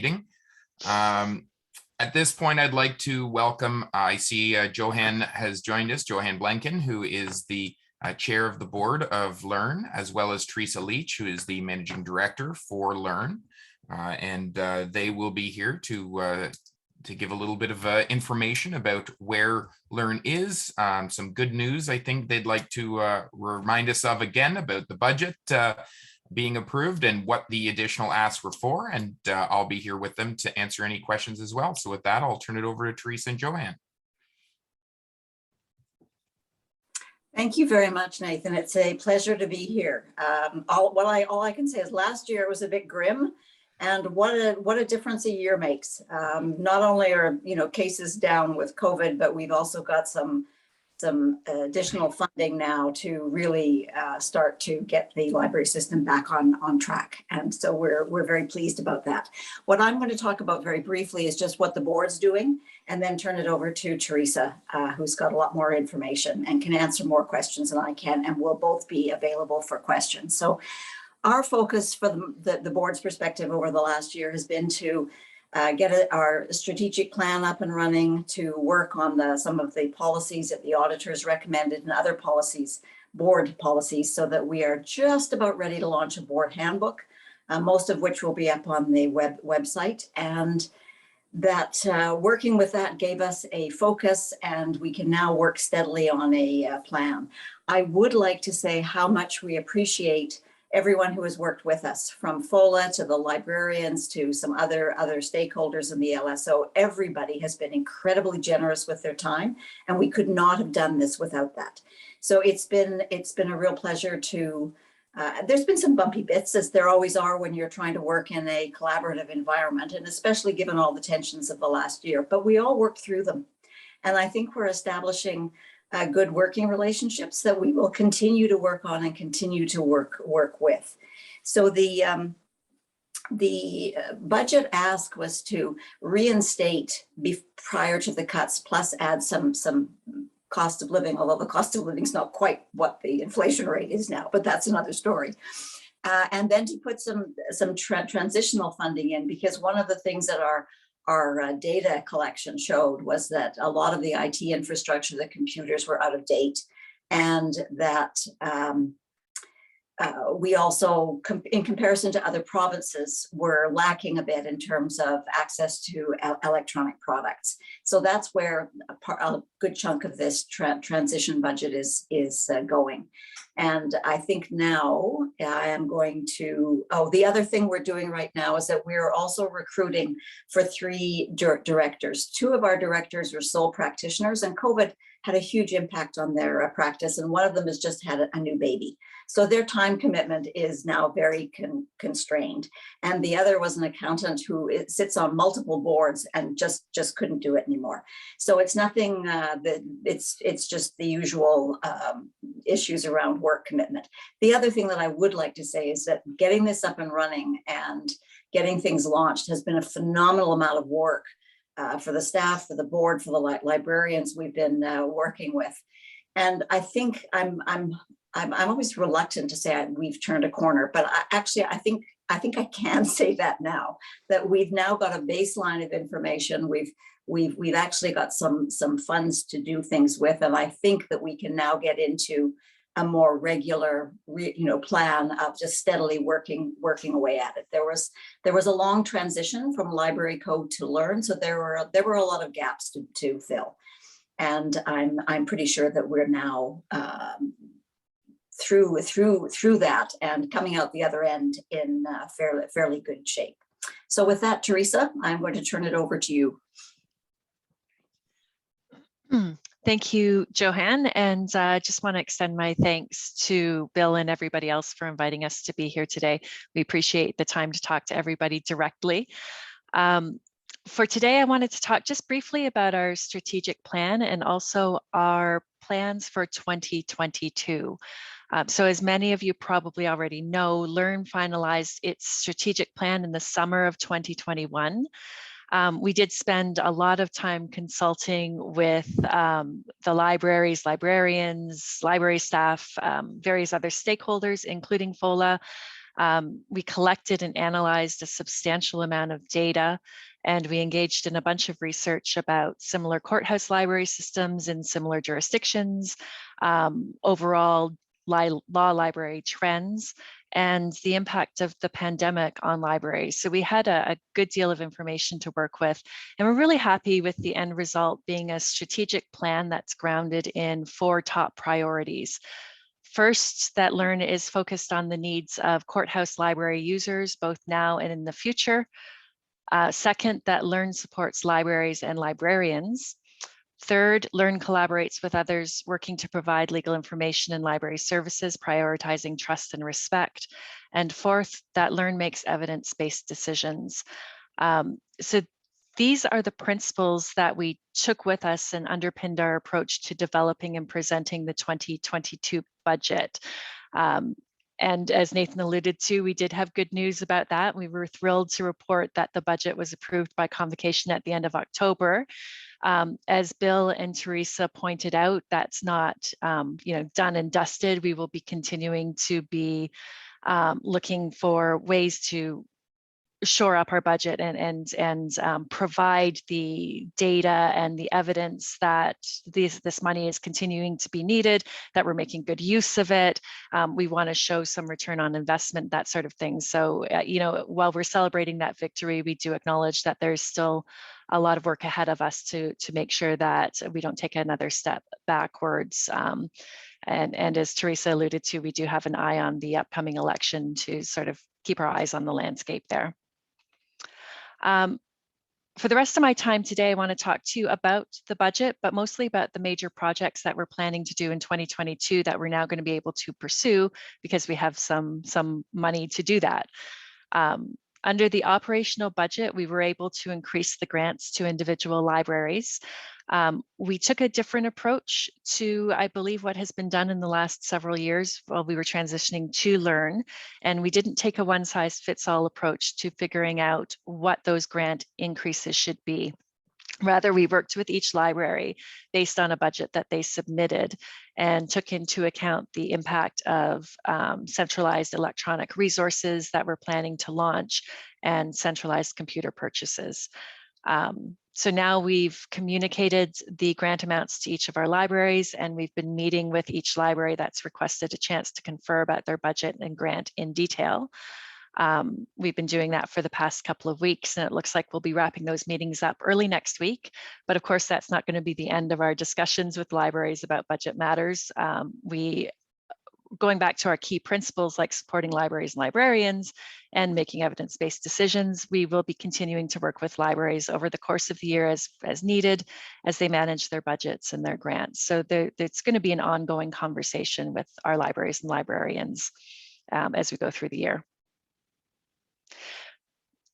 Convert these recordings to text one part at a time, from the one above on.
meeting. At this point, I'd like to welcome, I see Johanne has joined us, Johanne Blenkin, who is the chair of the board of LiRN, as well as Theresa Leitch, who is the managing director for LiRN. They will be here to give a little bit of information about where LiRN is. Some good news I think they'd like to remind us of again about the budget being approved and what the additional asks were for, and I'll be here with them to answer any questions as well. So with that, I'll turn it over to Theresa and Johanne. Thank you very much, Nathan. It's a pleasure to be here. All I can say is last year was a bit grim, and what a difference a year makes. Not only are cases down with COVID, but we've also got some additional funding now to really start to get the library system back on track. And so we're very pleased about that. What I'm going to talk about very briefly is just what the board's doing, and then turn it over to Theresa, who's got a lot more information and can answer more questions than I can, and we'll both be available for questions. So our focus for the board's perspective over the last year has been to get our strategic plan up and running, to work on some of the policies that the auditors recommended and other policies, board policies, so that we are just about ready to launch a board handbook, most of which will be up on the website. And that working with that gave us a focus, and we can now work steadily on a plan. I would like to say how much we appreciate everyone who has worked with us, from FOLA to the librarians to some other stakeholders in the LSO. Everybody has been incredibly generous with their time, and we could not have done this without that. So it's been a real pleasure to, there's been some bumpy bits, as there always are when you're trying to work in a collaborative environment, and especially given all the tensions of the last year, but we all worked through them. And I think we're establishing good working relationships that we will continue to work on and continue to work with. So the budget ask was to reinstate prior to the cuts, plus add some cost of living, although the cost of living is not quite what the inflation rate is now, but that's another story. And then to put some transitional funding in, because one of the things that our data collection showed was that a lot of the IT infrastructure, the computers, were out of date, and that we also, in comparison to other provinces, were lacking a bit in terms of access to electronic products. So that's where a good chunk of this transition budget is going. And I think now I am going to, the other thing we're doing right now is that we're also recruiting for 3 directors. 2 of our directors are sole practitioners, and COVID had a huge impact on their practice, and one of them has just had a new baby. So their time commitment is now very constrained. And the other was an accountant who sits on multiple boards and just couldn't do it anymore. So it's nothing that it's just the usual issues around work commitment. The other thing that I would like to say is that getting this up and running and getting things launched has been a phenomenal amount of work for the staff, for the board, for the librarians we've been working with. And I think I'm always reluctant to say we've turned a corner, but I think I can say that now, that we've now got a baseline of information. We've actually got some funds to do things with, and I think that we can now get into a more regular plan of just steadily working away at it. There was a long transition from library code to LiRN, so there were a lot of gaps to fill, and I'm pretty sure that we're now through that and coming out the other end in fairly good shape. So with that, Theresa, I'm going to turn it over to you. Thank you, Johanne, and just want to extend my thanks to Bill and everybody else for inviting us to be here today. We appreciate the time to talk to everybody directly. For today, I wanted to talk just briefly about our strategic plan and also our plans for 2022. So as many of you probably already know, LiRN finalized its strategic plan in the summer of 2021. We did spend a lot of time consulting with the libraries, librarians, library staff, various other stakeholders, including FOLA, We collected and analyzed a substantial amount of data, and we engaged in a bunch of research about similar courthouse library systems in similar jurisdictions, overall law library trends, and the impact of the pandemic on libraries. So we had a good deal of information to work with, and we're really happy with the end result being a strategic plan that's grounded in 4 top priorities. First, that LiRN is focused on the needs of courthouse library users, both now and in the future. Second, that LiRN supports libraries and librarians. Third, LiRN collaborates with others working to provide legal information and library services, prioritizing trust and respect. And fourth, that LiRN makes evidence-based decisions. So these are the principles that we took with us and underpinned our approach to developing and presenting the 2022 budget. And as Nathan alluded to, we did have good news about that. We were thrilled to report that the budget was approved by convocation at the end of October. As Bill and Theresa pointed out, that's not done and dusted. We will be continuing to be looking for ways to shore up our budget and provide the data and the evidence that this money is continuing to be needed, that we're making good use of it. We want to show some return on investment, that sort of thing. So, while we're celebrating that victory, we do acknowledge that there's still a lot of work ahead of us to make sure that we don't take another step backwards. And as Theresa alluded to, we do have an eye on the upcoming election to sort of keep our eyes on the landscape there. For the rest of my time today, I want to talk to you about the budget, but mostly about the major projects that we're planning to do in 2022 that we're now going to be able to pursue because we have some money to do that. Under the operational budget, we were able to increase the grants to individual libraries. We took a different approach to, I believe, what has been done in the last several years while we were transitioning to LiRN, and we didn't take a one-size-fits-all approach to figuring out what those grant increases should be. Rather, we worked with each library based on a budget that they submitted and took into account the impact of centralized electronic resources that we're planning to launch and centralized computer purchases. So now we've communicated the grant amounts to each of our libraries, and we've been meeting with each library that's requested a chance to confer about their budget and grant in detail. We've been doing that for the past couple of weeks, and it looks like we'll be wrapping those meetings up early next week. But of course, that's not going to be the end of our discussions with libraries about budget matters. Going back to our key principles like supporting libraries and librarians and making evidence-based decisions, we will be continuing to work with libraries over the course of the year as needed as they manage their budgets and their grants. So it's going to be an ongoing conversation with our libraries and librarians as we go through the year.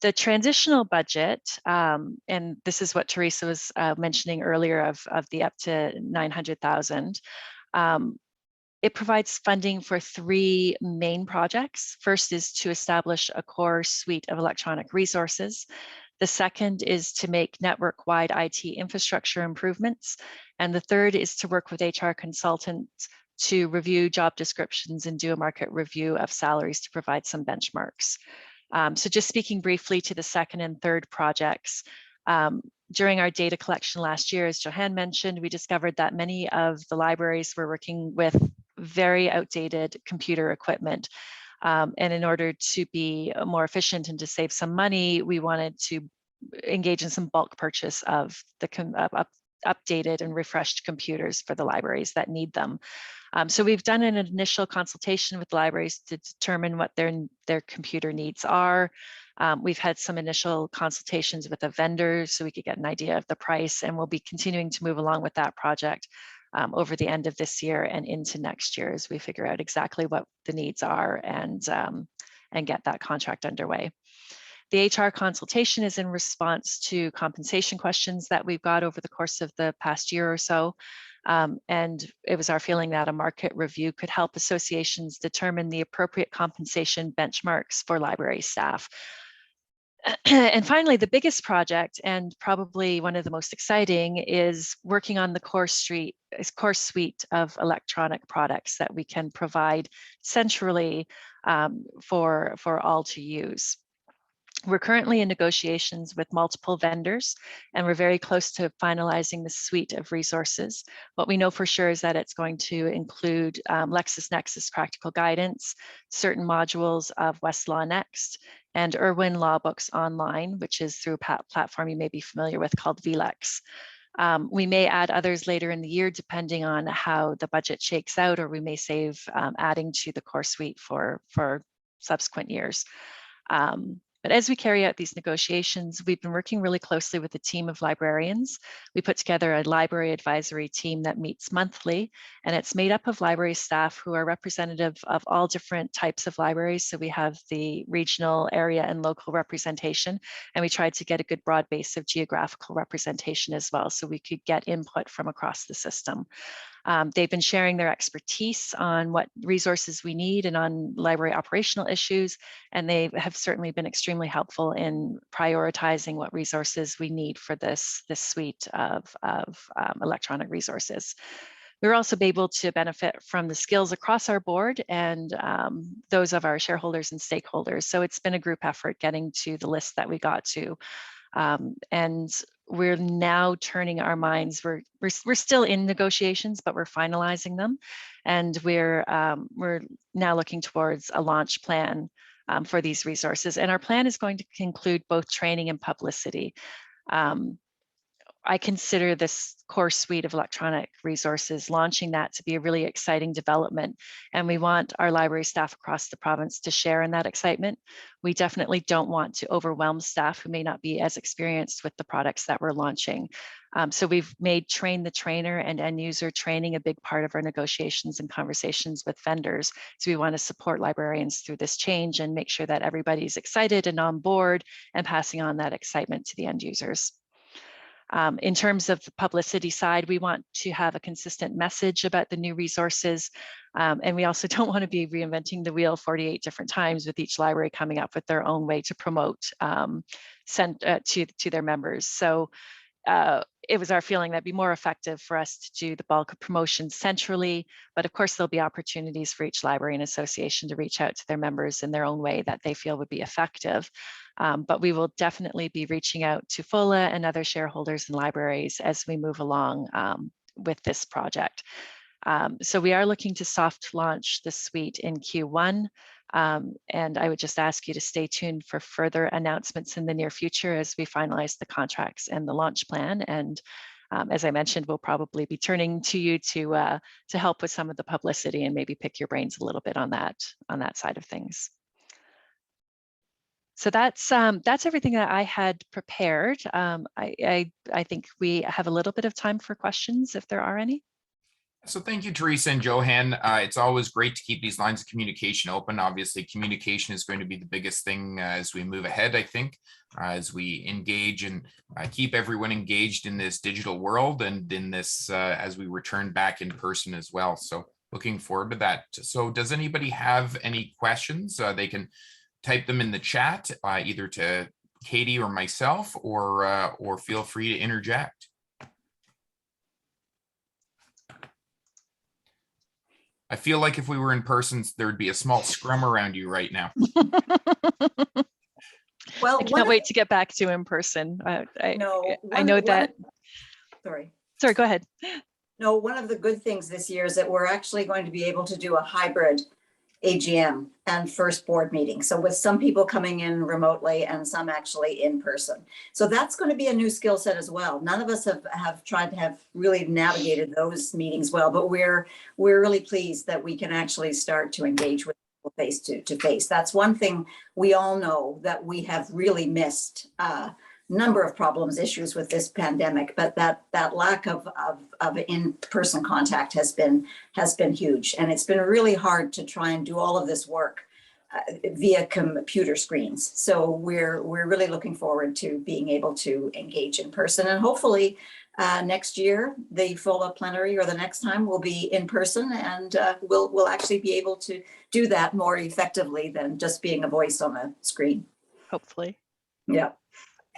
The transitional budget, and this is what Theresa was mentioning earlier of the up to 900,000. It provides funding for 3 main projects. First is to establish a core suite of electronic resources. The second is to make network-wide IT infrastructure improvements. And the third is to work with HR consultants to review job descriptions and do a market review of salaries to provide some benchmarks. So just speaking briefly to the second and third projects, during our data collection last year, as Johanne mentioned, we discovered that many of the libraries were working with very outdated computer equipment. And in order to be more efficient and to save some money, we wanted to engage in some bulk purchase of the updated and refreshed computers for the libraries that need them. So we've done an initial consultation with libraries to determine what their computer needs are. We've had some initial consultations with the vendors so we could get an idea of the price, and we'll be continuing to move along with that project over the end of this year and into next year as we figure out exactly what the needs are and get that contract underway. The HR consultation is in response to compensation questions that we've got over the course of the past year or so. And it was our feeling that a market review could help associations determine the appropriate compensation benchmarks for library staff. And finally, the biggest project, and probably one of the most exciting, is working on the core suite of electronic products that we can provide centrally for all to use. We're currently in negotiations with multiple vendors, and we're very close to finalizing the suite of resources. What we know for sure is that it's going to include LexisNexis Practical Guidance, certain modules of Westlaw Next, and Irwin Law Books Online, which is through a platform you may be familiar with called VLEX. We may add others later in the year, depending on how the budget shakes out, or we may save adding to the core suite for subsequent years. But as we carry out these negotiations, we've been working really closely with a team of librarians. We put together a library advisory team that meets monthly, and it's made up of library staff who are representative of all different types of libraries. So we have the regional, area, and local representation, and we tried to get a good broad base of geographical representation as well, so we could get input from across the system. They've been sharing their expertise on what resources we need and on library operational issues, and they have certainly been extremely helpful in prioritizing what resources we need for this suite of electronic resources. We're also able to benefit from the skills across our board and those of our shareholders and stakeholders. So it's been a group effort getting to the list that we got to. And we're now turning our minds. We're still in negotiations, but we're finalizing them, and we're now looking towards a launch plan for these resources. And our plan is going to include both training and publicity. I consider this core suite of electronic resources, launching that to be a really exciting development. And we want our library staff across the province to share in that excitement. We definitely don't want to overwhelm staff who may not be as experienced with the products that we're launching. So we've made train the trainer and end user training a big part of our negotiations and conversations with vendors. So we want to support librarians through this change and make sure that everybody's excited and on board and passing on that excitement to the end users. In terms of the publicity side, we want to have a consistent message about the new resources. And we also don't want to be reinventing the wheel 48 different times with each library coming up with their own way to promote to their members. So it was our feeling that'd be more effective for us to do the bulk of promotions centrally, but of course there'll be opportunities for each library and association to reach out to their members in their own way that they feel would be effective. But we will definitely be reaching out to FOLA and other shareholders and libraries as we move along with this project. So we are looking to soft launch the suite in Q1. And I would just ask you to stay tuned for further announcements in the near future as we finalize the contracts and the launch plan. And as I mentioned, we'll probably be turning to you to help with some of the publicity and maybe pick your brains a little bit on that side of things. So that's everything that I had prepared. I think we have a little bit of time for questions if there are any. So thank you, Theresa and Johanne. It's always great to keep these lines of communication open. Obviously, communication is going to be the biggest thing as we move ahead, I think, as we engage and keep everyone engaged in this digital world and in this as we return back in person as well. So looking forward to that. So does anybody have any questions? They can type them in the chat, either to Katie or myself, or feel free to interject. I feel like if we were in person, there'd be a small scrum around you right now. Well, I cannot wait to get back to in person. I know that. Sorry, go ahead. No, one of the good things this year is that we're actually going to be able to do a hybrid AGM and first board meeting. So with some people coming in remotely and some actually in person. So that's going to be a new skill set as well. None of us have tried to have really navigated those meetings well, but we're really pleased that we can actually start to engage with people face to face. That's one thing we all know that we have really missed. Number of problems, issues with this pandemic, but that lack of in-person contact has been huge, and it's been really hard to try and do all of this work via computer screens. So we're really looking forward to being able to engage in person, and hopefully next year the FOLA plenary or the next time will be in person, and we'll actually be able to do that more effectively than just being a voice on a screen. Hopefully. Yeah.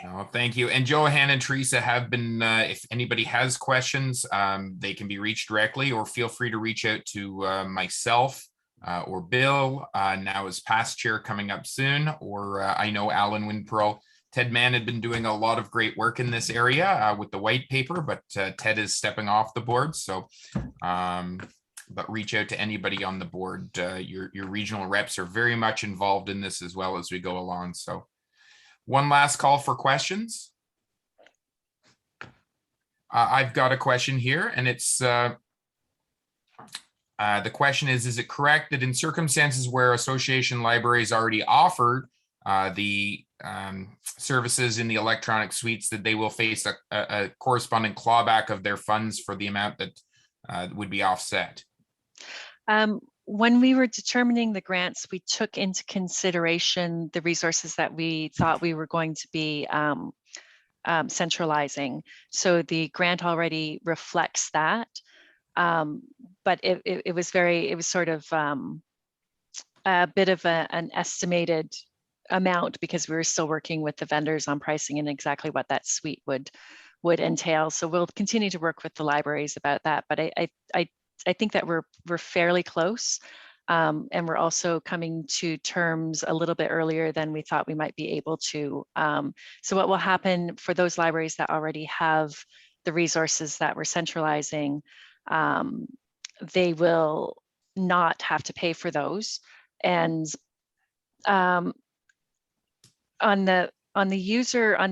Oh, thank you. And Johanne and Theresa have been, if anybody has questions, they can be reached directly, or feel free to reach out to myself or Bill, now as past chair coming up soon, or I know Alan Winpearl. Ted Mann had been doing a lot of great work in this area with the white paper, but Ted is stepping off the board. So, but reach out to anybody on the board. Your regional reps are very much involved in this as well as we go along. So one last call for questions. I've got a question here, and it's the question is it correct that in circumstances where association libraries already offered the services in the electronic suites that they will face a corresponding clawback of their funds for the amount that would be offset? When we were determining the grants, we took into consideration the resources that we thought we were going to be centralizing. So the grant already reflects that, but it was sort of a bit of an estimated amount because we were still working with the vendors on pricing and exactly what that suite would entail. So we'll continue to work with the libraries about that, but I think that we're fairly close. And we're also coming to terms a little bit earlier than we thought we might be able to. So what will happen for those libraries that already have the resources that we're centralizing, they will not have to pay for those. And on the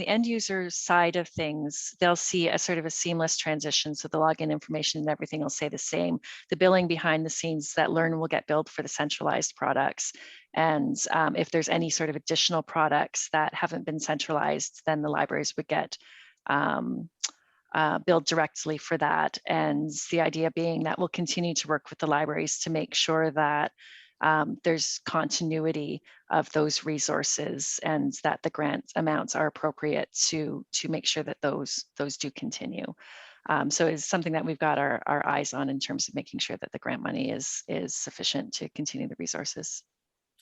end user side of things, they'll see a sort of a seamless transition. So the login information and everything will stay the same. The billing behind the scenes, that LiRN will get billed for the centralized products. And if there's any sort of additional products that haven't been centralized, then the libraries would get billed directly for that. And the idea being that we'll continue to work with the libraries to make sure that there's continuity of those resources and that the grant amounts are appropriate to make sure that those do continue. So it's something that we've got our eyes on in terms of making sure that the grant money is sufficient to continue the resources.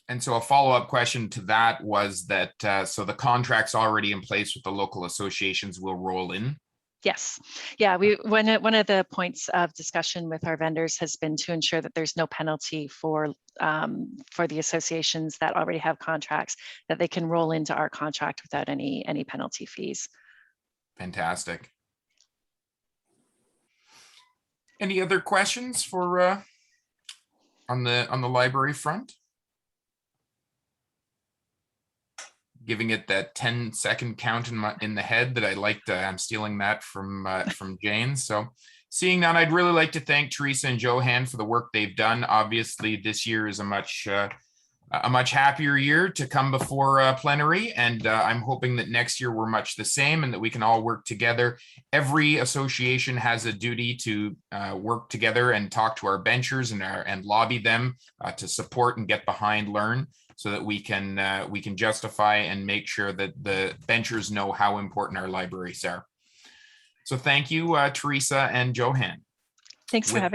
And so a follow-up question to that was that, so the contracts already in place with the local associations will roll in? Yes. Yeah, one of the points of discussion with our vendors has been to ensure that there's no penalty for the associations that already have contracts, that they can roll into our contract without any penalty fees. Fantastic. Any other questions for on the library front? Giving it that 10-second count in the head that I liked. I'm stealing that from Jane. So seeing none, I'd really like to thank Theresa and Johanne for the work they've done. Obviously, this year is a much happier year to come before plenary, and I'm hoping that next year we're much the same and that we can all work together. Every association has a duty to work together and talk to our benchers and lobby them to support and get behind LiRN, so that we can justify and make sure that the benchers know how important our libraries are. So thank you, Theresa and Johanne. Thanks for having me.